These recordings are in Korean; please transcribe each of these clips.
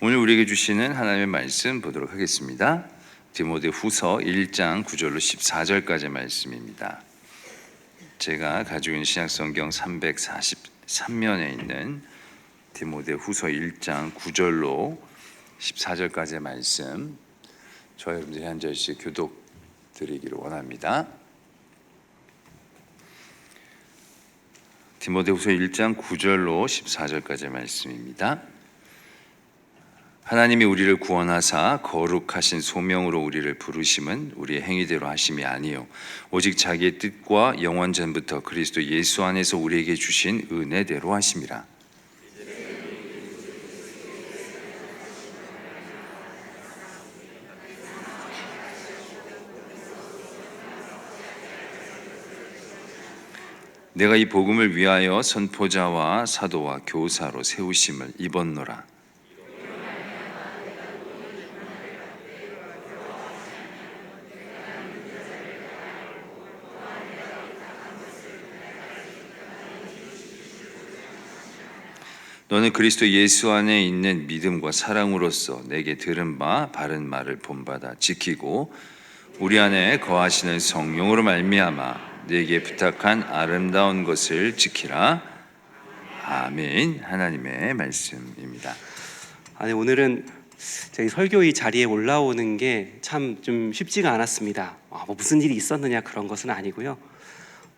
오늘 우리에게 주시는 하나님의 말씀 보도록 하겠습니다. 디모데후서 1장 9절로 14절까지 말씀입니다. 제가 가지고 있는 신약성경 343면에 있는 디모데후서 1장 9절로 14절까지의 말씀, 저와 여러분들이 한 절씩 교독 드리기를 원합니다. 디모데후서 1장 9절로 14절까지의 말씀입니다. 하나님이 우리를 구원하사 거룩하신 소명으로 우리를 부르심은 우리의 행위대로 하심이 아니요 오직 자기의 뜻과 영원 전부터 그리스도 예수 안에서 우리에게 주신 은혜대로 하심이라. 내가 이 복음을 위하여 선포자와 사도와 교사로 세우심을 입었노라. 너는 그리스도 예수 안에 있는 믿음과 사랑으로서 내게 들은 바 바른 말을 본받아 지키고 우리 안에 거하시는 성령으로 말미암아 내게 부탁한 아름다운 것을 지키라. 아멘. 하나님의 말씀입니다. 오늘은 저희 설교 이 자리에 올라오는 게 참 좀 쉽지가 않았습니다. 무슨 일이 있었느냐 그런 것은 아니고요.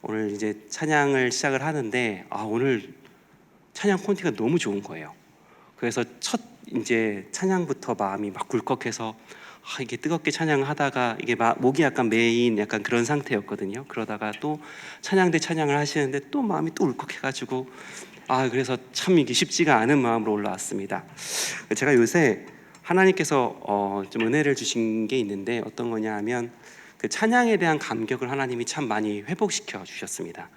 오늘 이제 찬양을 시작을 하는데 오늘 찬양 콘티가 너무 좋은 거예요. 그래서 첫 이제 찬양부터 마음이 막 굴컥해서 이게 뜨겁게 찬양을 하다가 이게 목이 약간 메인 약간 그런 상태였거든요. 그러다가 또 찬양대 찬양을 하시는데 또 마음이 또 울컥해가지고 그래서 참 이게 쉽지가 않은 마음으로 올라왔습니다. 제가 요새 하나님께서 좀 은혜를 주신 게 있는데 어떤 거냐 하면 그 찬양에 대한 감격을 하나님이 참 많이 회복시켜 주셨습니다.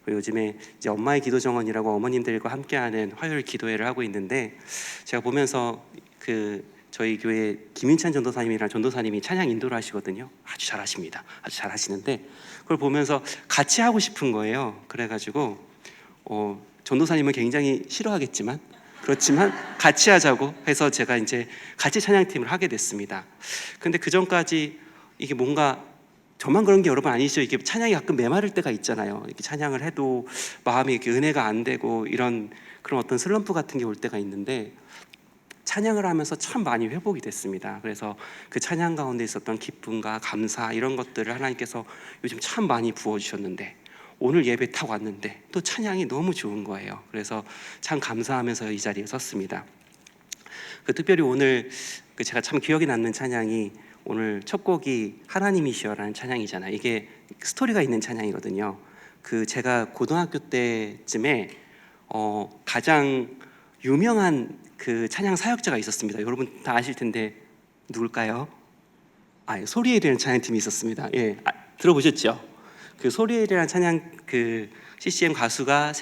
요즘에 이제 엄마의 기도 정원이라고 어머님들과 함께하는 화요일 기도회를 하고 있는데 제가 보면서 그 저희 교회 김인찬 전도사님이랑 전도사님이 찬양 인도를 하시거든요. 아주 잘하십니다. 아주 잘하시는데 그걸 보면서 같이 하고 싶은 거예요. 그래가지고 전도사님은 굉장히 싫어하겠지만 그렇지만 같이 하자고 해서 제가 이제 같이 찬양팀을 하게 됐습니다. 근데 그 전까지 이게 뭔가 저만 그런 게 여러분 아니시죠? 이게 찬양이 가끔 메마를 때가 있잖아요. 이렇게 찬양을 해도 마음이 이렇게 은혜가 안 되고 이런 그런 어떤 슬럼프 같은 게 올 때가 있는데 찬양을 하면서 참 많이 회복이 됐습니다. 그래서 그 찬양 가운데 있었던 기쁨과 감사 이런 것들을 하나님께서 요즘 참 많이 부어주셨는데 오늘 예배 타고 왔는데 또 찬양이 너무 좋은 거예요. 그래서 참 감사하면서 이 자리에 섰습니다. 특별히 오늘 제가 참 기억에 남는 찬양이 오늘 첫 곡이 하나님이시여라는 찬양이잖아요. 이게 스토리가 있는 찬양이거든요. 제가 고등학교 때쯤에 가장 유명한 그 찬양 사역자가 있었습니다. 여러분 다 아실 텐데 누굴까요? 소리에이라는 찬양팀이 있었습니다. 들어보셨죠? 그 소리에이라는 찬양 CCM 가수가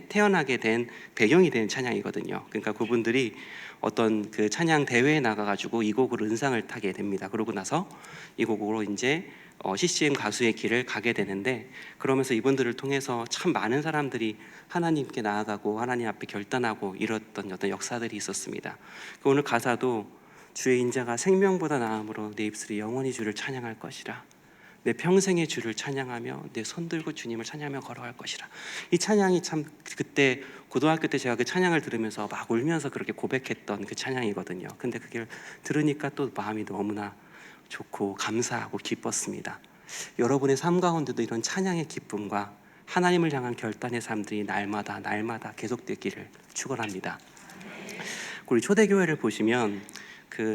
태어나게 된 배경이 된 찬양이거든요. 그러니까 그분들이 어떤 그 찬양 대회에 나가가지고 이 곡으로 은상을 타게 됩니다. 그러고 나서 이 곡으로 이제 CCM 가수의 길을 가게 되는데 그러면서 이분들을 통해서 참 많은 사람들이 하나님께 나아가고 하나님 앞에 결단하고 이랬던 어떤 역사들이 있었습니다. 오늘 가사도 주의 인자가 생명보다 나음으로 내 입술이 영원히 주를 찬양할 것이라. 내 평생의 주를 찬양하며 내 손 들고 주님을 찬양하며 걸어갈 것이라. 이 찬양이 참 그때 고등학교 때 제가 그 찬양을 들으면서 막 울면서 그렇게 고백했던 그 찬양이거든요. 근데 그걸 들으니까 또 마음이 너무나 좋고 감사하고 기뻤습니다. 여러분의 삶 가운데도 이런 찬양의 기쁨과 하나님을 향한 결단의 삶들이 날마다 계속되기를 축원합니다. 우리 초대교회를 보시면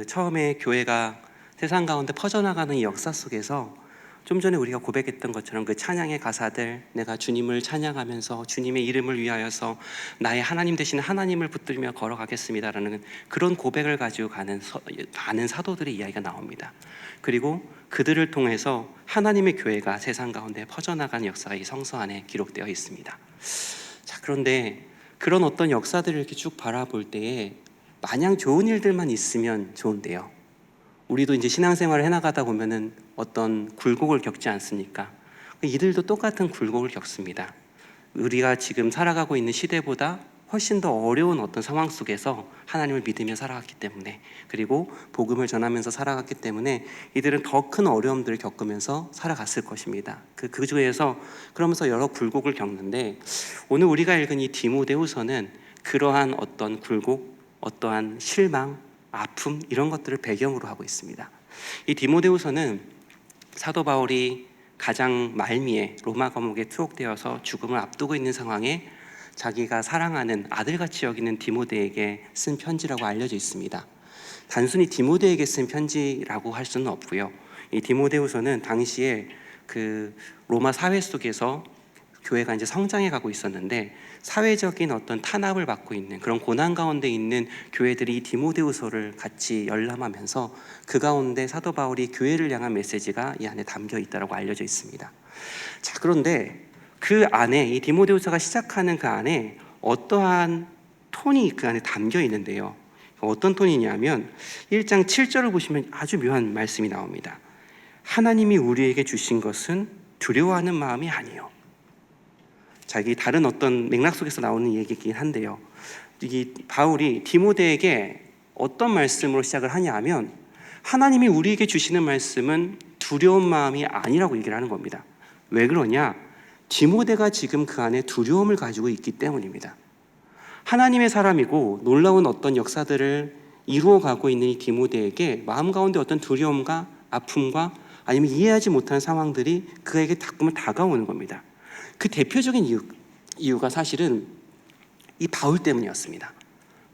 처음에 교회가 세상 가운데 퍼져나가는 이 역사 속에서 좀 전에 우리가 고백했던 것처럼 그 찬양의 가사들, 내가 주님을 찬양하면서 주님의 이름을 위하여서 나의 하나님 되시는 하나님을 붙들며 걸어가겠습니다라는 그런 고백을 가지고 가는 많은 사도들의 이야기가 나옵니다. 그리고 그들을 통해서 하나님의 교회가 세상 가운데 퍼져나가는 역사가 이 성서 안에 기록되어 있습니다. 그런데 그런 어떤 역사들을 이렇게 쭉 바라볼 때에 마냥 좋은 일들만 있으면 좋은데요. 우리도 이제 신앙생활을 해나가다 보면은 어떤 굴곡을 겪지 않습니까? 이들도 똑같은 굴곡을 겪습니다. 우리가 지금 살아가고 있는 시대보다 훨씬 더 어려운 어떤 상황 속에서 하나님을 믿으며 살아갔기 때문에, 그리고 복음을 전하면서 살아갔기 때문에 이들은 더 큰 어려움들을 겪으면서 살아갔을 것입니다. 그 중에서 그러면서 여러 굴곡을 겪는데, 오늘 우리가 읽은 이 디모데후서는 그러한 어떤 굴곡, 어떠한 실망, 아픔, 이런 것들을 배경으로 하고 있습니다. 이 디모데후서는 사도 바울이 가장 말미에 로마 감옥에 투옥되어서 죽음을 앞두고 있는 상황에 자기가 사랑하는 아들같이 여기는 디모데에게 쓴 편지라고 알려져 있습니다. 단순히 디모데에게 쓴 편지라고 할 수는 없고요. 이 디모데후서는 당시에 그 로마 사회 속에서 교회가 이제 성장해 가고 있었는데, 사회적인 어떤 탄압을 받고 있는 그런 고난 가운데 있는 교회들이 이 디모데후서를 같이 열람하면서 그 가운데 사도 바울이 교회를 향한 메시지가 이 안에 담겨 있다고 알려져 있습니다. 자, 그런데 그 안에, 이 디모데후서가 시작하는 그 안에 어떠한 톤이 그 안에 담겨 있는데요. 어떤 톤이냐면 1장 7절을 보시면 아주 묘한 말씀이 나옵니다. 하나님이 우리에게 주신 것은 두려워하는 마음이 아니요. 자, 이게 다른 어떤 맥락 속에서 나오는 얘기이긴 한데요. 이 바울이 디모데에게 어떤 말씀으로 시작을 하냐 하면, 하나님이 우리에게 주시는 말씀은 두려운 마음이 아니라고 얘기를 하는 겁니다. 왜 그러냐? 디모데가 지금 그 안에 두려움을 가지고 있기 때문입니다. 하나님의 사람이고 놀라운 어떤 역사들을 이루어가고 있는 이 디모데에게 마음 가운데 어떤 두려움과 아픔과 아니면 이해하지 못하는 상황들이 그에게 자꾸만 다가오는 겁니다. 그 대표적인 이유가 사실은 이 바울 때문이었습니다.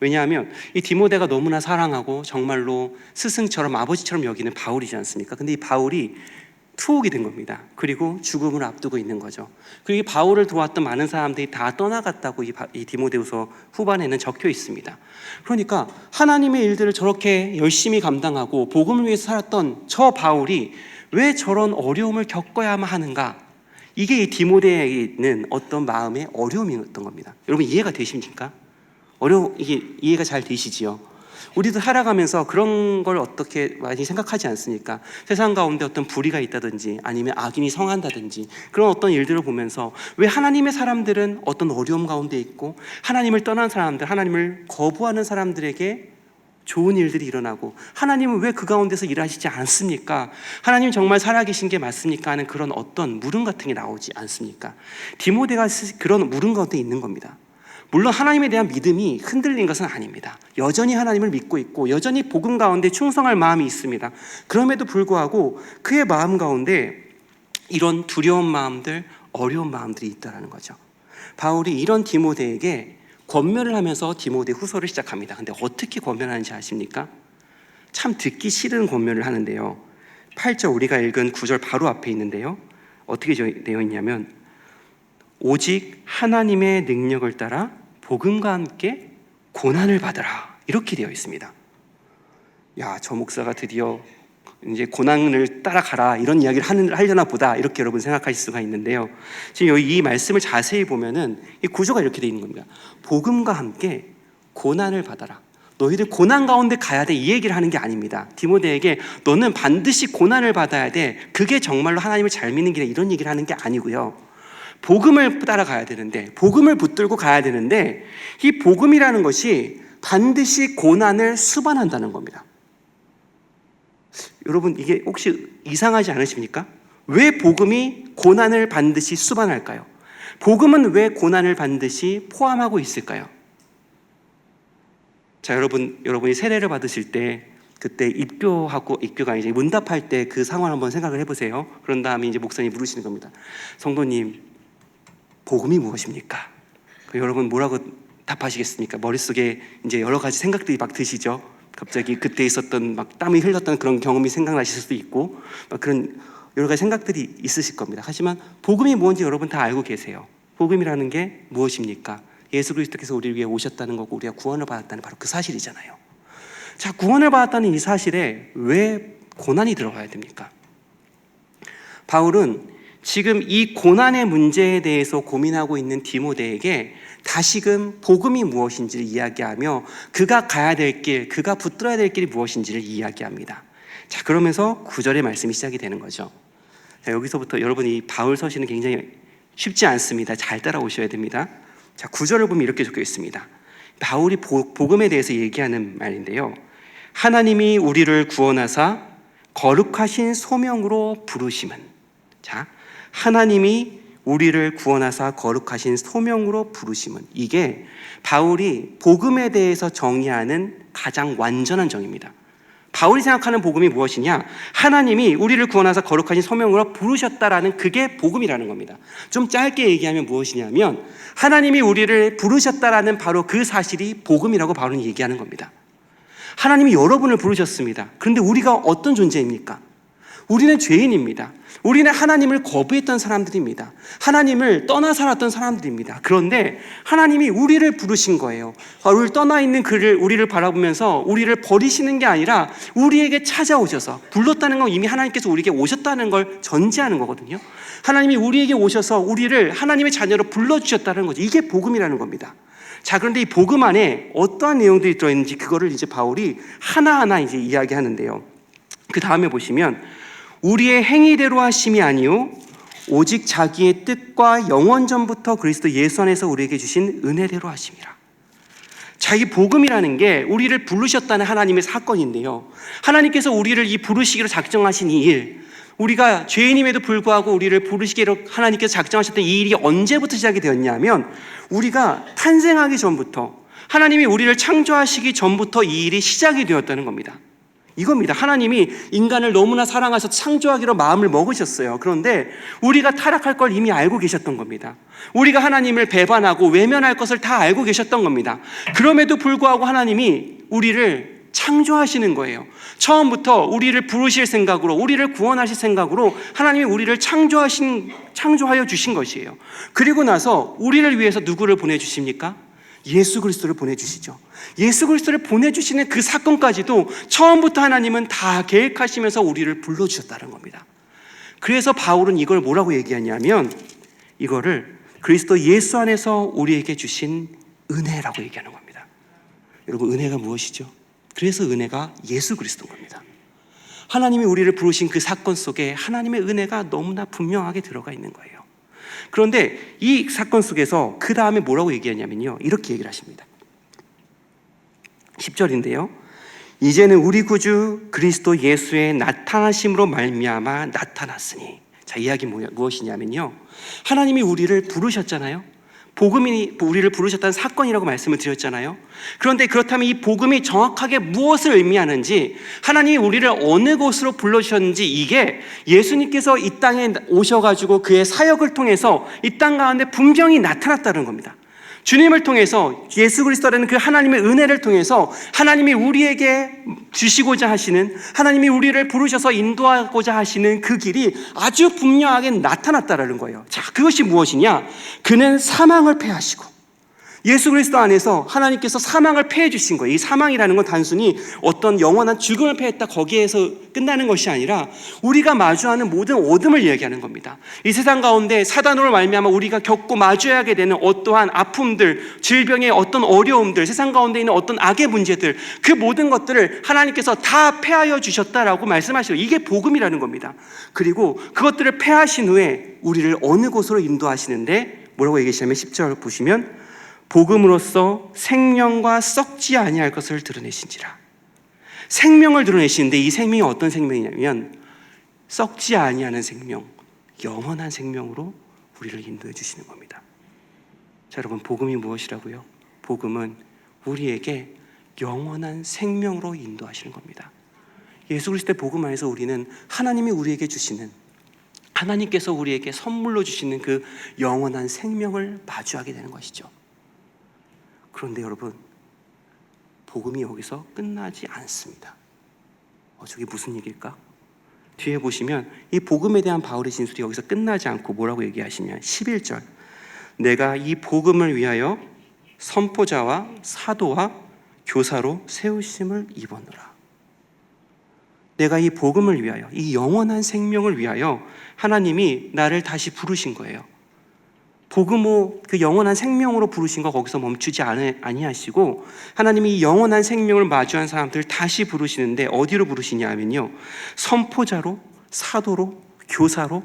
왜냐하면 이 디모데가 너무나 사랑하고 정말로 스승처럼 아버지처럼 여기는 바울이지 않습니까? 근데 이 바울이 투옥이 된 겁니다. 그리고 죽음을 앞두고 있는 거죠. 그리고 이 바울을 도왔던 많은 사람들이 다 떠나갔다고 이 디모데후서 후반에는 적혀 있습니다. 그러니까 하나님의 일들을 저렇게 열심히 감당하고 복음을 위해서 살았던 저 바울이 왜 저런 어려움을 겪어야만 하는가? 이게 이 디모데에게는 어떤 마음의 어려움이었던 겁니다. 여러분 이해가 되십니까? 이게 이해가 잘 되시지요? 우리도 살아가면서 그런 걸 어떻게 많이 생각하지 않습니까? 세상 가운데 어떤 불의가 있다든지 아니면 악인이 성한다든지 그런 어떤 일들을 보면서 왜 하나님의 사람들은 어떤 어려움 가운데 있고 하나님을 떠난 사람들, 하나님을 거부하는 사람들에게 좋은 일들이 일어나고 하나님은 왜 그 가운데서 일하시지 않습니까? 하나님 정말 살아계신 게 맞습니까? 하는 그런 어떤 물음 같은 게 나오지 않습니까? 디모데가 그런 물음 가운데 있는 겁니다. 물론 하나님에 대한 믿음이 흔들린 것은 아닙니다. 여전히 하나님을 믿고 있고 여전히 복음 가운데 충성할 마음이 있습니다. 그럼에도 불구하고 그의 마음 가운데 이런 두려운 마음들, 어려운 마음들이 있다는 거죠. 바울이 이런 디모데에게 권면을 하면서 디모데 후서를 시작합니다. 근데 어떻게 권면하는지 아십니까? 참 듣기 싫은 권면을 하는데요. 8절 우리가 읽은 9절 바로 앞에 있는데요. 어떻게 되어 있냐면 오직 하나님의 능력을 따라 복음과 함께 고난을 받으라, 이렇게 되어 있습니다. 야, 저 목사가 드디어 이제 고난을 따라가라 이런 이야기를 하려나 보다, 이렇게 여러분 생각하실 수가 있는데요. 지금 여기 이 말씀을 자세히 보면은 이 구조가 이렇게 되어 있는 겁니다. 복음과 함께 고난을 받아라. 너희들 고난 가운데 가야 돼, 이 얘기를 하는 게 아닙니다. 디모데에게 너는 반드시 고난을 받아야 돼, 그게 정말로 하나님을 잘 믿는 길이야, 이런 얘기를 하는 게 아니고요. 복음을 따라가야 되는데, 복음을 붙들고 가야 되는데, 이 복음이라는 것이 반드시 고난을 수반한다는 겁니다. 여러분 이게 혹시 이상하지 않으십니까? 왜 복음이 고난을 반드시 수반할까요? 복음은 왜 고난을 반드시 포함하고 있을까요? 자, 여러분이 세례를 받으실 때 그때 입교가 이제 문답할 때 그 상황을 한번 생각을 해보세요. 그런 다음에 이제 목사님이 물으시는 겁니다. 성도님, 복음이 무엇입니까? 여러분 뭐라고 답하시겠습니까? 머릿속에 이제 여러 가지 생각들이 막 드시죠. 갑자기 그때 있었던 막 땀이 흘렀던 그런 경험이 생각나실 수도 있고 막 그런 여러 가지 생각들이 있으실 겁니다. 하지만 복음이 뭔지 여러분 다 알고 계세요. 복음이라는 게 무엇입니까? 예수 그리스도께서 우리를 위해 오셨다는 거고 우리가 구원을 받았다는 바로 그 사실이잖아요. 자, 구원을 받았다는 이 사실에 왜 고난이 들어가야 됩니까? 바울은 지금 이 고난의 문제에 대해서 고민하고 있는 디모데에게 다시금 복음이 무엇인지를 이야기하며 그가 가야 될 길, 그가 붙들어야 될 길이 무엇인지를 이야기합니다. 자, 그러면서 9절의 말씀이 시작이 되는 거죠. 자, 여기서부터 여러분이 바울 서신은 굉장히 쉽지 않습니다. 잘 따라오셔야 됩니다. 자, 9절을 보면 이렇게 적혀 있습니다. 바울이 복음에 대해서 얘기하는 말인데요. 하나님이 우리를 구원하사 거룩하신 소명으로 부르심은, 자, 하나님이 우리를 구원하사 거룩하신 소명으로 부르심은, 이게 바울이 복음에 대해서 정의하는 가장 완전한 정의입니다. 바울이 생각하는 복음이 무엇이냐? 하나님이 우리를 구원하사 거룩하신 소명으로 부르셨다라는 그게 복음이라는 겁니다. 좀 짧게 얘기하면 무엇이냐면 하나님이 우리를 부르셨다라는 바로 그 사실이 복음이라고 바울은 얘기하는 겁니다. 하나님이 여러분을 부르셨습니다. 그런데 우리가 어떤 존재입니까? 우리는 죄인입니다. 우리는 하나님을 거부했던 사람들입니다. 하나님을 떠나 살았던 사람들입니다. 그런데 하나님이 우리를 부르신 거예요. 우리를 떠나 있는 우리를 바라보면서 우리를 버리시는 게 아니라 우리에게 찾아오셔서, 불렀다는 건 이미 하나님께서 우리에게 오셨다는 걸 전제하는 거거든요. 하나님이 우리에게 오셔서 우리를 하나님의 자녀로 불러주셨다는 거죠. 이게 복음이라는 겁니다. 자, 그런데 이 복음 안에 어떠한 내용들이 들어있는지 그거를 이제 바울이 하나하나 이제 이야기하는데요. 그 다음에 보시면 우리의 행위대로 하심이 아니요 오직 자기의 뜻과 영원 전부터 그리스도 예수 안에서 우리에게 주신 은혜대로 하심이라. 자, 이 복음이라는 게 우리를 부르셨다는 하나님의 사건인데요. 하나님께서 우리를 이 부르시기로 작정하신 이 일, 우리가 죄인임에도 불구하고 우리를 부르시기로 하나님께서 작정하셨던 이 일이 언제부터 시작이 되었냐면 우리가 탄생하기 전부터, 하나님이 우리를 창조하시기 전부터 이 일이 시작이 되었다는 겁니다. 이겁니다. 하나님이 인간을 너무나 사랑하셔서 창조하기로 마음을 먹으셨어요. 그런데 우리가 타락할 걸 이미 알고 계셨던 겁니다. 우리가 하나님을 배반하고 외면할 것을 다 알고 계셨던 겁니다. 그럼에도 불구하고 하나님이 우리를 창조하시는 거예요. 처음부터 우리를 부르실 생각으로, 우리를 구원하실 생각으로 하나님이 우리를 창조하여 주신 것이에요. 그리고 나서 우리를 위해서 누구를 보내주십니까? 예수 그리스도를 보내주시죠. 예수 그리스도를 보내주시는 그 사건까지도 처음부터 하나님은 다 계획하시면서 우리를 불러주셨다는 겁니다. 그래서 바울은 이걸 뭐라고 얘기하냐면 이거를 그리스도 예수 안에서 우리에게 주신 은혜라고 얘기하는 겁니다. 여러분, 은혜가 무엇이죠? 그래서 은혜가 예수 그리스도인 겁니다. 하나님이 우리를 부르신 그 사건 속에 하나님의 은혜가 너무나 분명하게 들어가 있는 거예요. 그런데 이 사건 속에서 그 다음에 뭐라고 얘기하냐면요, 이렇게 얘기를 하십니다. 10절인데요. 이제는 우리 구주 그리스도 예수의 나타나심으로 말미암아 나타났으니. 자, 이야기 무엇이냐면요, 하나님이 우리를 부르셨잖아요. 복음이 우리를 부르셨다는 사건이라고 말씀을 드렸잖아요. 그런데 그렇다면 이 복음이 정확하게 무엇을 의미하는지, 하나님이 우리를 어느 곳으로 불러주셨는지, 이게 예수님께서 이 땅에 오셔가지고 그의 사역을 통해서 이 땅 가운데 분명히 나타났다는 겁니다. 주님을 통해서, 예수 그리스도라는 그 하나님의 은혜를 통해서 하나님이 우리에게 주시고자 하시는, 하나님이 우리를 부르셔서 인도하고자 하시는 그 길이 아주 분명하게 나타났다는 거예요. 자, 그것이 무엇이냐? 그는 사망을 패하시고, 예수 그리스도 안에서 하나님께서 사망을 패해 주신 거예요. 이 사망이라는 건 단순히 어떤 영원한 죽음을 패했다, 거기에서 끝나는 것이 아니라 우리가 마주하는 모든 어둠을 이야기하는 겁니다. 이 세상 가운데 사단으로 말미암아 우리가 겪고 마주하게 되는 어떠한 아픔들, 질병의 어떤 어려움들, 세상 가운데 있는 어떤 악의 문제들, 그 모든 것들을 하나님께서 다 패하여 주셨다라고 말씀하시고, 이게 복음이라는 겁니다. 그리고 그것들을 패하신 후에 우리를 어느 곳으로 인도하시는데 뭐라고 얘기하시냐면 10절 보시면 복음으로써 생명과 썩지 아니할 것을 드러내신지라. 생명을 드러내시는데 이 생명이 어떤 생명이냐면 썩지 아니하는 생명, 영원한 생명으로 우리를 인도해 주시는 겁니다. 자, 여러분, 복음이 무엇이라고요? 복음은 우리에게 영원한 생명으로 인도하시는 겁니다. 예수 그리스도의 복음 안에서 우리는 하나님이 우리에게 주시는, 하나님께서 우리에게 선물로 주시는 그 영원한 생명을 마주하게 되는 것이죠. 그런데 여러분, 복음이 여기서 끝나지 않습니다. 저게 무슨 얘기일까? 뒤에 보시면 이 복음에 대한 바울의 진술이 여기서 끝나지 않고 뭐라고 얘기하시냐, 11절. 내가 이 복음을 위하여 선포자와 사도와 교사로 세우심을 입었노라. 내가 이 복음을 위하여, 이 영원한 생명을 위하여 하나님이 나를 다시 부르신 거예요. 복음으로 그 영원한 생명으로 부르신 거 거기서 멈추지 아니하시고 하나님이 이 영원한 생명을 마주한 사람들을 다시 부르시는데 어디로 부르시냐 하면요, 선포자로, 사도로, 교사로,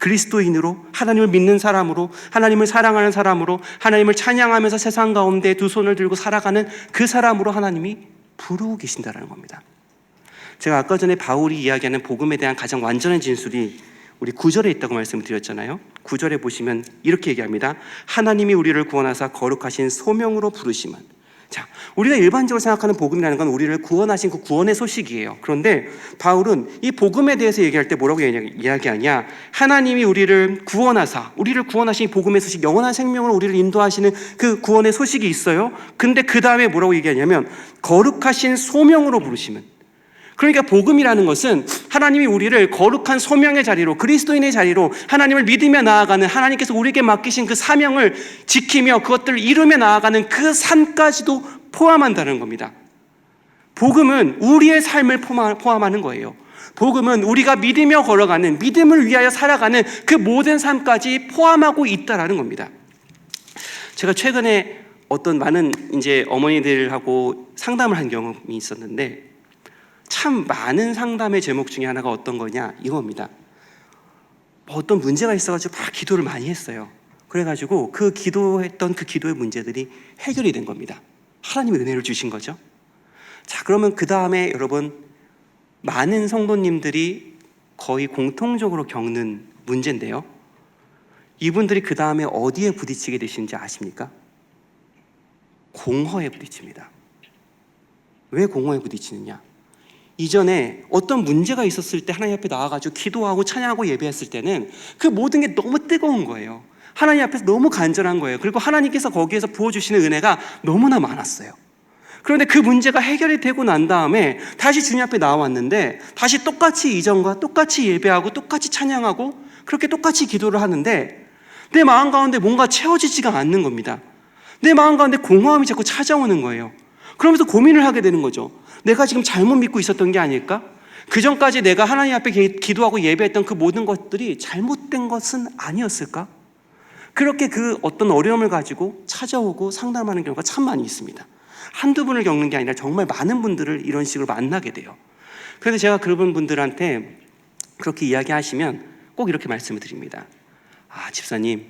그리스도인으로, 하나님을 믿는 사람으로, 하나님을 사랑하는 사람으로, 하나님을 찬양하면서 세상 가운데 두 손을 들고 살아가는 그 사람으로 하나님이 부르고 계신다는 겁니다. 제가 아까 전에 바울이 이야기하는 복음에 대한 가장 완전한 진술이 우리 9절에 있다고 말씀을 드렸잖아요. 9절에 보시면 이렇게 얘기합니다. 하나님이 우리를 구원하사 거룩하신 소명으로 부르심은. 자, 우리가 일반적으로 생각하는 복음이라는 건 우리를 구원하신 그 구원의 소식이에요. 그런데 바울은 이 복음에 대해서 얘기할 때 뭐라고 이야기하냐? 하나님이 우리를 구원하사, 우리를 구원하신 복음의 소식, 영원한 생명으로 우리를 인도하시는 그 구원의 소식이 있어요. 근데 그 다음에 뭐라고 얘기하냐면 거룩하신 소명으로 부르시면. 그러니까 복음이라는 것은 하나님이 우리를 거룩한 소명의 자리로, 그리스도인의 자리로 하나님을 믿으며 나아가는, 하나님께서 우리에게 맡기신 그 사명을 지키며 그것들을 이루며 나아가는 그 삶까지도 포함한다는 겁니다. 복음은 우리의 삶을 포함하는 거예요. 복음은 우리가 믿으며 걸어가는, 믿음을 위하여 살아가는 그 모든 삶까지 포함하고 있다라는 겁니다. 제가 최근에 어떤 많은 이제 어머니들하고 상담을 한 경험이 있었는데, 참 많은 상담의 제목 중에 하나가 어떤 거냐, 이겁니다. 어떤 문제가 있어가지고 막 기도를 많이 했어요. 그래가지고 그 기도했던 그 기도의 문제들이 해결이 된 겁니다. 하나님의 은혜를 주신 거죠. 자, 그러면 그 다음에 여러분, 많은 성도님들이 거의 공통적으로 겪는 문제인데요, 이분들이 그 다음에 어디에 부딪히게 되시는지 아십니까? 공허에 부딪힙니다. 왜 공허에 부딪히느냐? 이전에 어떤 문제가 있었을 때 하나님 앞에 나와가지고 기도하고 찬양하고 예배했을 때는 그 모든 게 너무 뜨거운 거예요. 하나님 앞에서 너무 간절한 거예요. 그리고 하나님께서 거기에서 부어주시는 은혜가 너무나 많았어요. 그런데 그 문제가 해결이 되고 난 다음에 다시 주님 앞에 나왔는데 다시 똑같이 이전과 똑같이 예배하고 똑같이 찬양하고 그렇게 똑같이 기도를 하는데 내 마음 가운데 뭔가 채워지지가 않는 겁니다. 내 마음 가운데 공허함이 자꾸 찾아오는 거예요. 그러면서 고민을 하게 되는 거죠. 내가 지금 잘못 믿고 있었던 게 아닐까? 그 전까지 내가 하나님 앞에 기도하고 예배했던 그 모든 것들이 잘못된 것은 아니었을까? 그렇게 그 어떤 어려움을 가지고 찾아오고 상담하는 경우가 참 많이 있습니다. 한두 분을 겪는 게 아니라 정말 많은 분들을 이런 식으로 만나게 돼요. 그래서 제가 그런 분들한테 그렇게 이야기하시면 꼭 이렇게 말씀을 드립니다. 아, 집사님,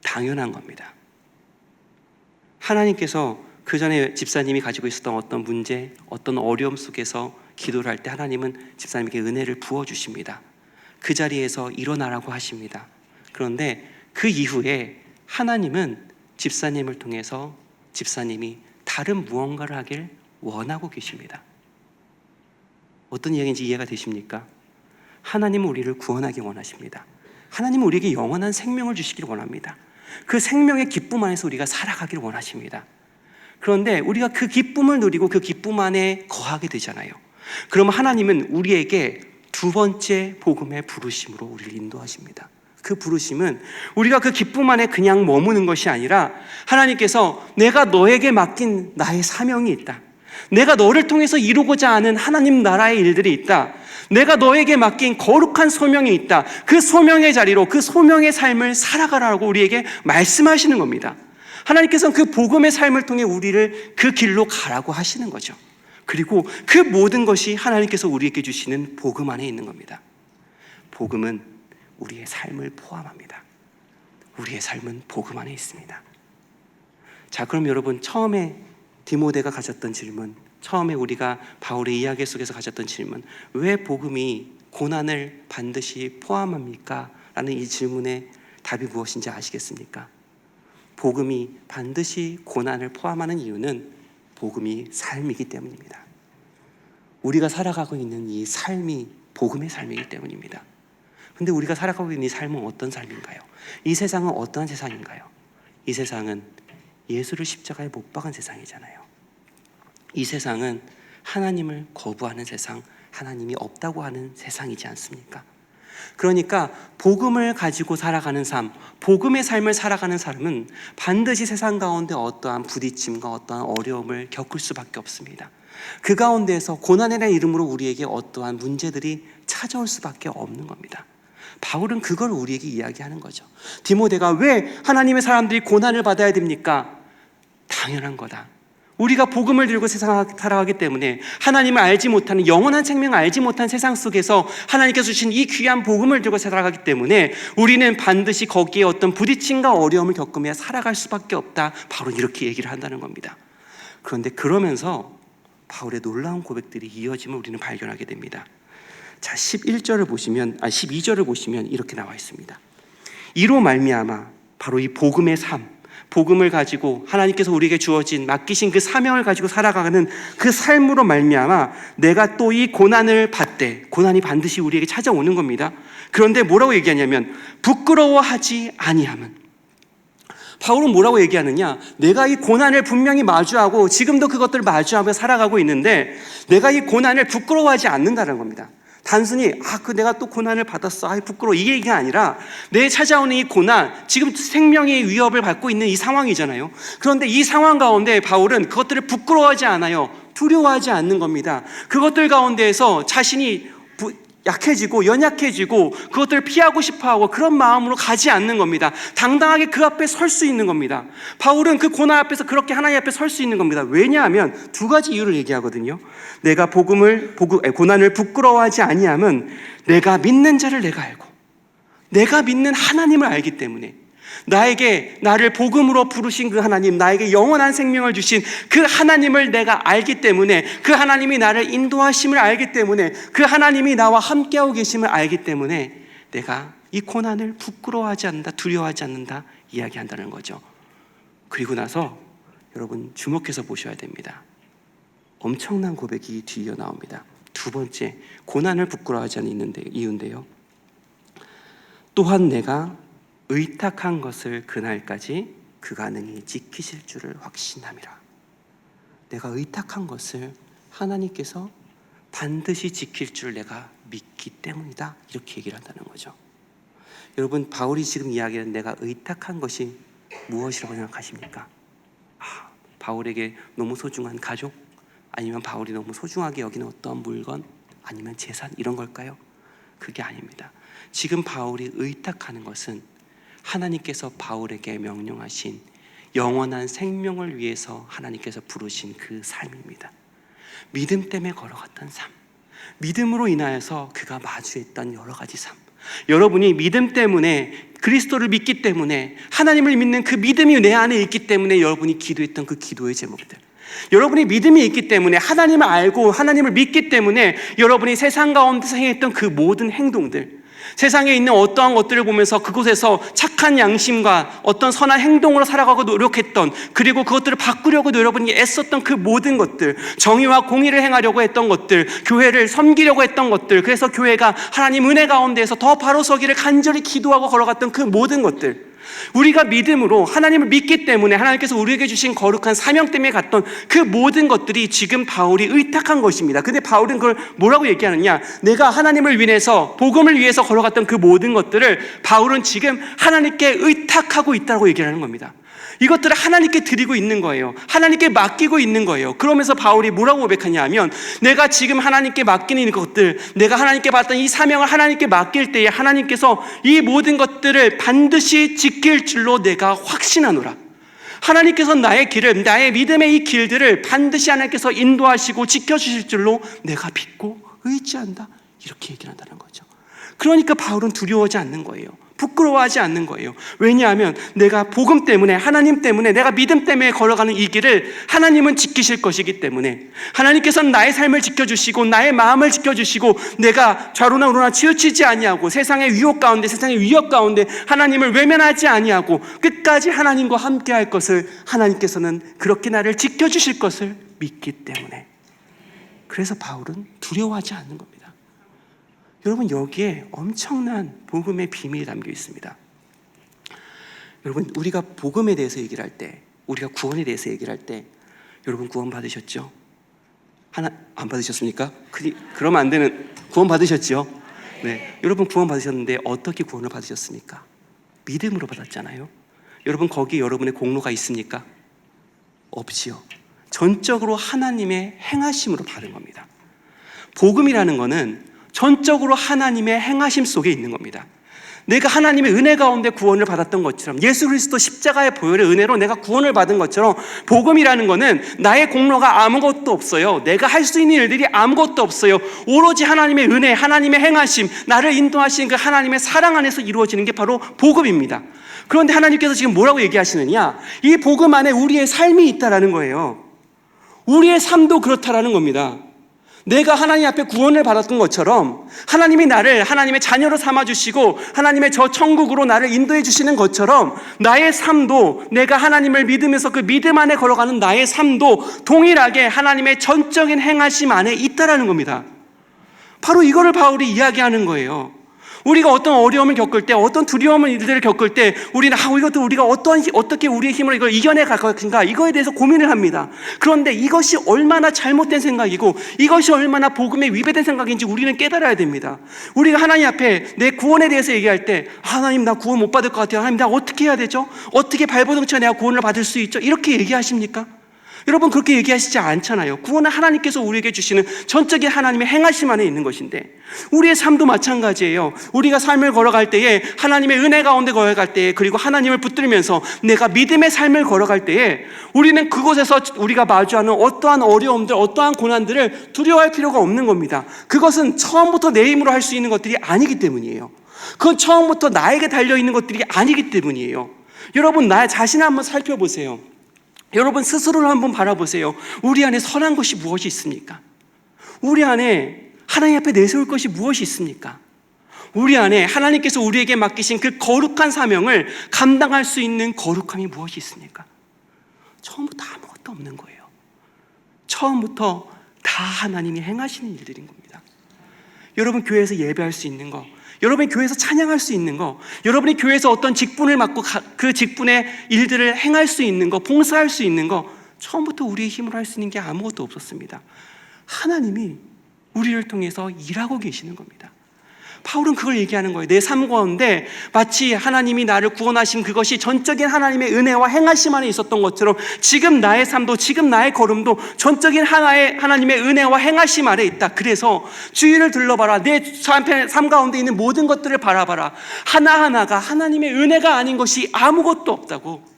당연한 겁니다. 하나님께서 그 전에 집사님이 가지고 있었던 어떤 문제, 어떤 어려움 속에서 기도를 할 때 하나님은 집사님에게 은혜를 부어주십니다. 그 자리에서 일어나라고 하십니다. 그런데 그 이후에 하나님은 집사님을 통해서 집사님이 다른 무언가를 하길 원하고 계십니다. 어떤 이야기인지 이해가 되십니까? 하나님은 우리를 구원하기 원하십니다. 하나님은 우리에게 영원한 생명을 주시길 원합니다. 그 생명의 기쁨 안에서 우리가 살아가길 원하십니다. 그런데 우리가 그 기쁨을 누리고 그 기쁨 안에 거하게 되잖아요. 그러면 하나님은 우리에게 두 번째 복음의 부르심으로 우리를 인도하십니다. 그 부르심은 우리가 그 기쁨 안에 그냥 머무는 것이 아니라 하나님께서 내가 너에게 맡긴 나의 사명이 있다. 내가 너를 통해서 이루고자 하는 하나님 나라의 일들이 있다. 내가 너에게 맡긴 거룩한 소명이 있다. 그 소명의 자리로 그 소명의 삶을 살아가라고 우리에게 말씀하시는 겁니다. 하나님께서는 그 복음의 삶을 통해 우리를 그 길로 가라고 하시는 거죠. 그리고 그 모든 것이 하나님께서 우리에게 주시는 복음 안에 있는 겁니다. 복음은 우리의 삶을 포함합니다. 우리의 삶은 복음 안에 있습니다. 자, 그럼 여러분, 처음에 디모데가 가졌던 질문, 처음에 우리가 바울의 이야기 속에서 가졌던 질문, 왜 복음이 고난을 반드시 포함합니까? 라는 이 질문의 답이 무엇인지 아시겠습니까? 복음이 반드시 고난을 포함하는 이유는 복음이 삶이기 때문입니다. 우리가 살아가고 있는 이 삶이 복음의 삶이기 때문입니다. 근데 우리가 살아가고 있는 이 삶은 어떤 삶인가요? 이 세상은 어떠한 세상인가요? 이 세상은 예수를 십자가에 못 박은 세상이잖아요. 이 세상은 하나님을 거부하는 세상, 하나님이 없다고 하는 세상이지 않습니까? 그러니까 복음을 가지고 살아가는 삶, 복음의 삶을 살아가는 사람은 반드시 세상 가운데 어떠한 부딪힘과 어떠한 어려움을 겪을 수밖에 없습니다. 그 가운데에서 고난이라는 이름으로 우리에게 어떠한 문제들이 찾아올 수밖에 없는 겁니다. 바울은 그걸 우리에게 이야기하는 거죠. 디모데가 왜 하나님의 사람들이 고난을 받아야 됩니까? 당연한 거다. 우리가 복음을 들고 세상을 살아가기 때문에 하나님을 알지 못하는, 영원한 생명을 알지 못한 세상 속에서 하나님께서 주신 이 귀한 복음을 들고 살아가기 때문에 우리는 반드시 거기에 어떤 부딪힘과 어려움을 겪으며 살아갈 수밖에 없다. 바로 이렇게 얘기를 한다는 겁니다. 그런데 그러면서 바울의 놀라운 고백들이 이어짐을 우리는 발견하게 됩니다. 자, 12절을 보시면 이렇게 나와 있습니다. 이로 말미암아 바로 이 복음의 삶, 복음을 가지고 하나님께서 우리에게 주어진 맡기신 그 사명을 가지고 살아가는 그 삶으로 말미암아 내가 또 이 고난을 받되, 고난이 반드시 우리에게 찾아오는 겁니다. 그런데 뭐라고 얘기하냐면 부끄러워하지 아니함은, 바울은 뭐라고 얘기하느냐, 내가 이 고난을 분명히 마주하고 지금도 그것들을 마주하며 살아가고 있는데 내가 이 고난을 부끄러워하지 않는다는 겁니다. 단순히 내가 또 고난을 받았어, 부끄러워, 이 얘기가 아니라 내 찾아오는 이 고난, 지금 생명의 위협을 받고 있는 이 상황이잖아요. 그런데 이 상황 가운데 바울은 그것들을 부끄러워하지 않아요. 두려워하지 않는 겁니다. 그것들 가운데에서 자신이 약해지고 연약해지고 그것들을 피하고 싶어하고 그런 마음으로 가지 않는 겁니다. 당당하게 그 앞에 설 수 있는 겁니다. 바울은 그 고난 앞에서 그렇게 하나님 앞에 설 수 있는 겁니다. 왜냐하면 두 가지 이유를 얘기하거든요. 내가 고난을 부끄러워하지 아니함은 내가 믿는 자를 내가 알고, 내가 믿는 하나님을 알기 때문에, 나를 복음으로 부르신 그 하나님, 나에게 영원한 생명을 주신 그 하나님을 내가 알기 때문에, 그 하나님이 나를 인도하심을 알기 때문에, 그 하나님이 나와 함께하고 계심을 알기 때문에 내가 이 고난을 부끄러워하지 않는다, 두려워하지 않는다 이야기한다는 거죠. 그리고 나서 여러분 주목해서 보셔야 됩니다. 엄청난 고백이 뒤이어 나옵니다. 두 번째, 고난을 부끄러워하지 않는 이유인데요. 또한 내가 의탁한 것을 그날까지 그가 능히 지키실 줄을 확신함이라. 내가 의탁한 것을 하나님께서 반드시 지킬 줄 내가 믿기 때문이다. 이렇게 얘기를 한다는 거죠. 여러분, 바울이 지금 이야기하는 내가 의탁한 것이 무엇이라고 생각하십니까? 바울에게 너무 소중한 가족? 아니면 바울이 너무 소중하게 여기는 어떤 물건? 아니면 재산? 이런 걸까요? 그게 아닙니다. 지금 바울이 의탁하는 것은 하나님께서 바울에게 명령하신 영원한 생명을 위해서 하나님께서 부르신 그 삶입니다. 믿음 때문에 걸어갔던 삶, 믿음으로 인하여서 그가 마주했던 여러 가지 삶, 여러분이 믿음 때문에, 그리스도를 믿기 때문에, 하나님을 믿는 그 믿음이 내 안에 있기 때문에 여러분이 기도했던 그 기도의 제목들, 여러분이 믿음이 있기 때문에, 하나님을 알고 하나님을 믿기 때문에 여러분이 세상 가운데서 행했던 그 모든 행동들, 세상에 있는 어떠한 것들을 보면서 그곳에서 착한 양심과 어떤 선한 행동으로 살아가고 노력했던, 그리고 그것들을 바꾸려고 여러분이 애썼던 그 모든 것들, 정의와 공의를 행하려고 했던 것들, 교회를 섬기려고 했던 것들, 그래서 교회가 하나님 은혜 가운데에서 더 바로 서기를 간절히 기도하고 걸어갔던 그 모든 것들, 우리가 믿음으로 하나님을 믿기 때문에 하나님께서 우리에게 주신 거룩한 사명 때문에 갔던 그 모든 것들이 지금 바울이 의탁한 것입니다. 근데 바울은 그걸 뭐라고 얘기하느냐, 내가 하나님을 위해서, 복음을 위해서 걸어갔던 그 모든 것들을 바울은 지금 하나님께 의탁하고 있다고 얘기를 하는 겁니다. 이것들을 하나님께 드리고 있는 거예요. 하나님께 맡기고 있는 거예요. 그러면서 바울이 뭐라고 고백하냐 하면, 내가 지금 하나님께 맡기는 것들, 내가 하나님께 받던 이 사명을 하나님께 맡길 때에 하나님께서 이 모든 것들을 반드시 지킬 줄로 내가 확신하노라. 하나님께서 나의 길을, 나의 믿음의 이 길들을 반드시 하나님께서 인도하시고 지켜주실 줄로 내가 믿고 의지한다. 이렇게 얘기를 한다는 거죠. 그러니까 바울은 두려워하지 않는 거예요. 부끄러워하지 않는 거예요. 왜냐하면 내가 복음 때문에, 하나님 때문에, 내가 믿음 때문에 걸어가는 이 길을 하나님은 지키실 것이기 때문에, 하나님께서는 나의 삶을 지켜주시고 나의 마음을 지켜주시고, 내가 좌로나 우로나 치우치지 아니하고 세상의 유혹 가운데, 세상의 위협 가운데 하나님을 외면하지 아니하고 끝까지 하나님과 함께 할 것을, 하나님께서는 그렇게 나를 지켜주실 것을 믿기 때문에, 그래서 바울은 두려워하지 않는 겁니다. 여러분, 여기에 엄청난 복음의 비밀이 담겨 있습니다. 여러분, 우리가 복음에 대해서 얘기를 할 때, 우리가 구원에 대해서 얘기를 할 때, 여러분 구원 받으셨죠? 안 받으셨습니까? 그러면 안 되는, 구원 받으셨죠? 네. 여러분 구원 받으셨는데 어떻게 구원을 받으셨습니까? 믿음으로 받았잖아요. 여러분, 거기에 여러분의 공로가 있습니까? 없지요. 전적으로 하나님의 행하심으로 받은 겁니다. 복음이라는 것은 전적으로 하나님의 행하심 속에 있는 겁니다. 내가 하나님의 은혜 가운데 구원을 받았던 것처럼, 예수 그리스도 십자가의 보혈의 은혜로 내가 구원을 받은 것처럼, 복음이라는 것은 나의 공로가 아무것도 없어요. 내가 할 수 있는 일들이 아무것도 없어요. 오로지 하나님의 은혜, 하나님의 행하심, 나를 인도하시는 그 하나님의 사랑 안에서 이루어지는 게 바로 복음입니다. 그런데 하나님께서 지금 뭐라고 얘기하시느냐? 이 복음 안에 우리의 삶이 있다라는 거예요. 우리의 삶도 그렇다라는 겁니다. 내가 하나님 앞에 구원을 받았던 것처럼, 하나님이 나를 하나님의 자녀로 삼아주시고 하나님의 저 천국으로 나를 인도해 주시는 것처럼, 나의 삶도, 내가 하나님을 믿으면서 그 믿음 안에 걸어가는 나의 삶도 동일하게 하나님의 전적인 행하심 안에 있다라는 겁니다. 바로 이거를 바울이 이야기하는 거예요. 우리가 어떤 어려움을 겪을 때, 어떤 두려움을 일들을 겪을 때, 우리는 이것도 우리가 어떻게 우리의 힘으로 이걸 이겨내 갈 것인가, 이거에 대해서 고민을 합니다. 그런데 이것이 얼마나 잘못된 생각이고 이것이 얼마나 복음에 위배된 생각인지 우리는 깨달아야 됩니다. 우리가 하나님 앞에 내 구원에 대해서 얘기할 때, 하나님 나 구원 못 받을 것 같아요. 하나님 나 어떻게 해야 되죠? 어떻게 발버둥쳐 내가 구원을 받을 수 있죠? 이렇게 얘기하십니까? 여러분, 그렇게 얘기하시지 않잖아요. 구원은 하나님께서 우리에게 주시는 전적인 하나님의 행하심 안에 있는 것인데, 우리의 삶도 마찬가지예요. 우리가 삶을 걸어갈 때에, 하나님의 은혜 가운데 걸어갈 때에, 그리고 하나님을 붙들면서 내가 믿음의 삶을 걸어갈 때에, 우리는 그곳에서 우리가 마주하는 어떠한 어려움들, 어떠한 고난들을 두려워할 필요가 없는 겁니다. 그것은 처음부터 내 힘으로 할 수 있는 것들이 아니기 때문이에요. 그건 처음부터 나에게 달려있는 것들이 아니기 때문이에요. 여러분, 나 자신을 한번 살펴보세요. 여러분 스스로를 한번 바라보세요. 우리 안에 선한 것이 무엇이 있습니까? 우리 안에 하나님 앞에 내세울 것이 무엇이 있습니까? 우리 안에 하나님께서 우리에게 맡기신 그 거룩한 사명을 감당할 수 있는 거룩함이 무엇이 있습니까? 처음부터 아무것도 없는 거예요. 처음부터 다 하나님이 행하시는 일들인 겁니다. 여러분 교회에서 예배할 수 있는 거, 여러분이 교회에서 찬양할 수 있는 거, 여러분이 교회에서 어떤 직분을 맡고 그 직분의 일들을 행할 수 있는 거, 봉사할 수 있는 거, 처음부터 우리의 힘으로 할 수 있는 게 아무것도 없었습니다. 하나님이 우리를 통해서 일하고 계시는 겁니다. 바울은 그걸 얘기하는 거예요. 내 삶 가운데 마치 하나님이 나를 구원하신 그것이 전적인 하나님의 은혜와 행하심 안에 있었던 것처럼, 지금 나의 삶도, 지금 나의 걸음도 전적인 하나님의 은혜와 행하심 아래 있다. 그래서 주위를 둘러봐라. 내 삶 가운데 있는 모든 것들을 바라봐라. 하나하나가 하나님의 은혜가 아닌 것이 아무것도 없다고.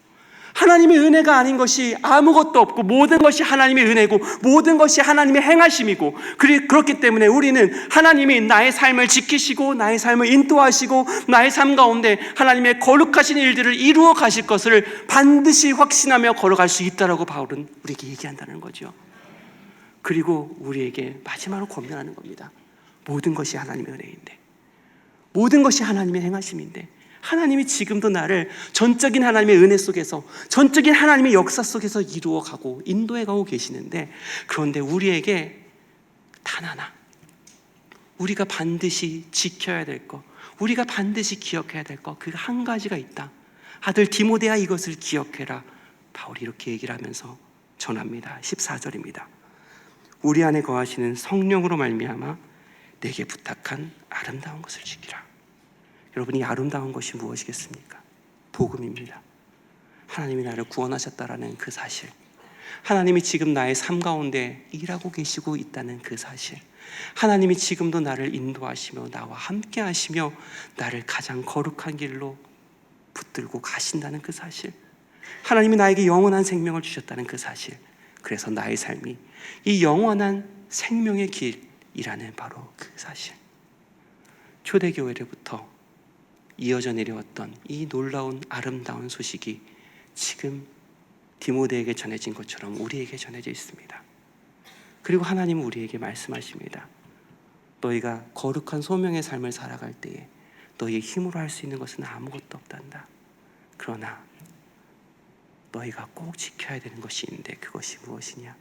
하나님의 은혜가 아닌 것이 아무것도 없고, 모든 것이 하나님의 은혜고, 모든 것이 하나님의 행하심이고, 그렇기 때문에 우리는 하나님이 나의 삶을 지키시고 나의 삶을 인도하시고 나의 삶 가운데 하나님의 거룩하신 일들을 이루어 가실 것을 반드시 확신하며 걸어갈 수 있다라고 바울은 우리에게 얘기한다는 거죠. 그리고 우리에게 마지막으로 권면하는 겁니다. 모든 것이 하나님의 은혜인데, 모든 것이 하나님의 행하심인데, 하나님이 지금도 나를 전적인 하나님의 은혜 속에서, 전적인 하나님의 역사 속에서 이루어가고 인도해가고 계시는데, 그런데 우리에게 단 하나, 우리가 반드시 지켜야 될 것, 우리가 반드시 기억해야 될 것, 그 한 가지가 있다. 아들 디모데야, 이것을 기억해라. 바울이 이렇게 얘기를 하면서 전합니다. 14절입니다. 우리 안에 거하시는 성령으로 말미암아 내게 부탁한 아름다운 것을 지키라. 여러분, 이 아름다운 것이 무엇이겠습니까? 복음입니다. 하나님이 나를 구원하셨다라는 그 사실, 하나님이 지금 나의 삶 가운데 일하고 계시고 있다는 그 사실, 하나님이 지금도 나를 인도하시며 나와 함께 하시며 나를 가장 거룩한 길로 붙들고 가신다는 그 사실, 하나님이 나에게 영원한 생명을 주셨다는 그 사실, 그래서 나의 삶이 이 영원한 생명의 길이라는 바로 그 사실, 초대교회로부터 이어져 내려왔던 이 놀라운 아름다운 소식이 지금 디모데에게 전해진 것처럼 우리에게 전해져 있습니다. 그리고 하나님은 우리에게 말씀하십니다. 너희가 거룩한 소명의 삶을 살아갈 때에 너희의 힘으로 할 수 있는 것은 아무것도 없단다. 그러나 너희가 꼭 지켜야 되는 것이 있는데, 그것이 무엇이냐?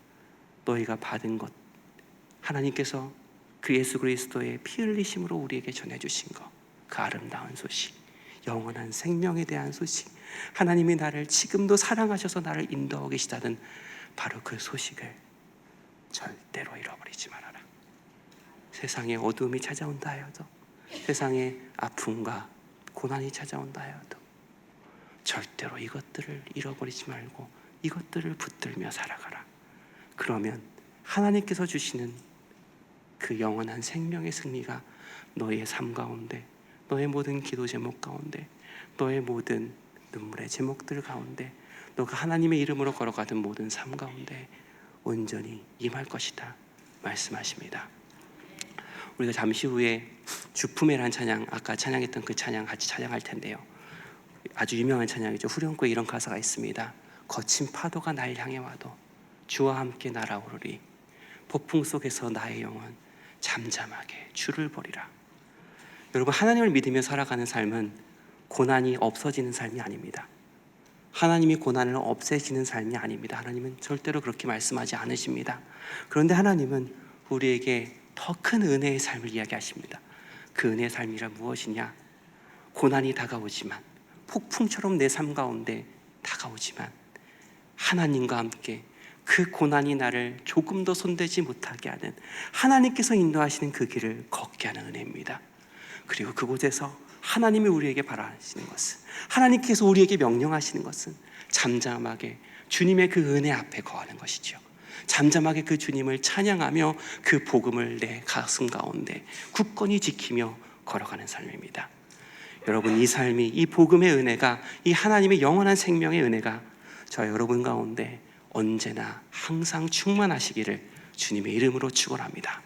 너희가 받은 것, 하나님께서 그 예수 그리스도의 피 흘리심으로 우리에게 전해주신 것, 그 아름다운 소식, 영원한 생명에 대한 소식, 하나님이 나를 지금도 사랑하셔서 나를 인도하고 계시다는 바로 그 소식을 절대로 잃어버리지 말아라. 세상에 어두움이 찾아온다 하여도, 세상에 아픔과 고난이 찾아온다 하여도 절대로 이것들을 잃어버리지 말고 이것들을 붙들며 살아가라. 그러면 하나님께서 주시는 그 영원한 생명의 승리가 너희의 삶 가운데, 너의 모든 기도 제목 가운데, 너의 모든 눈물의 제목들 가운데, 너가 하나님의 이름으로 걸어가던 모든 삶 가운데 온전히 임할 것이다 말씀하십니다. 우리가 잠시 후에 주품이라는 찬양, 아까 찬양했던 그 찬양 같이 찬양할 텐데요, 아주 유명한 찬양이죠. 후렴구에 이런 가사가 있습니다. 거친 파도가 날 향해 와도 주와 함께 날아오르리. 폭풍 속에서 나의 영혼 잠잠하게 주를 보리라. 여러분, 하나님을 믿으며 살아가는 삶은 고난이 없어지는 삶이 아닙니다. 하나님이 고난을 없애시는 삶이 아닙니다. 하나님은 절대로 그렇게 말씀하지 않으십니다. 그런데 하나님은 우리에게 더 큰 은혜의 삶을 이야기하십니다. 그 은혜의 삶이라 무엇이냐? 고난이 다가오지만, 폭풍처럼 내 삶 가운데 다가오지만 하나님과 함께 그 고난이 나를 조금 더 손대지 못하게 하는, 하나님께서 인도하시는 그 길을 걷게 하는 은혜입니다. 그리고 그곳에서 하나님이 우리에게 바라시는 것은, 하나님께서 우리에게 명령하시는 것은 잠잠하게 주님의 그 은혜 앞에 거하는 것이죠. 잠잠하게 그 주님을 찬양하며 그 복음을 내 가슴 가운데 굳건히 지키며 걸어가는 삶입니다. 여러분, 이 삶이, 이 복음의 은혜가, 이 하나님의 영원한 생명의 은혜가 저 여러분 가운데 언제나 항상 충만하시기를 주님의 이름으로 축원합니다.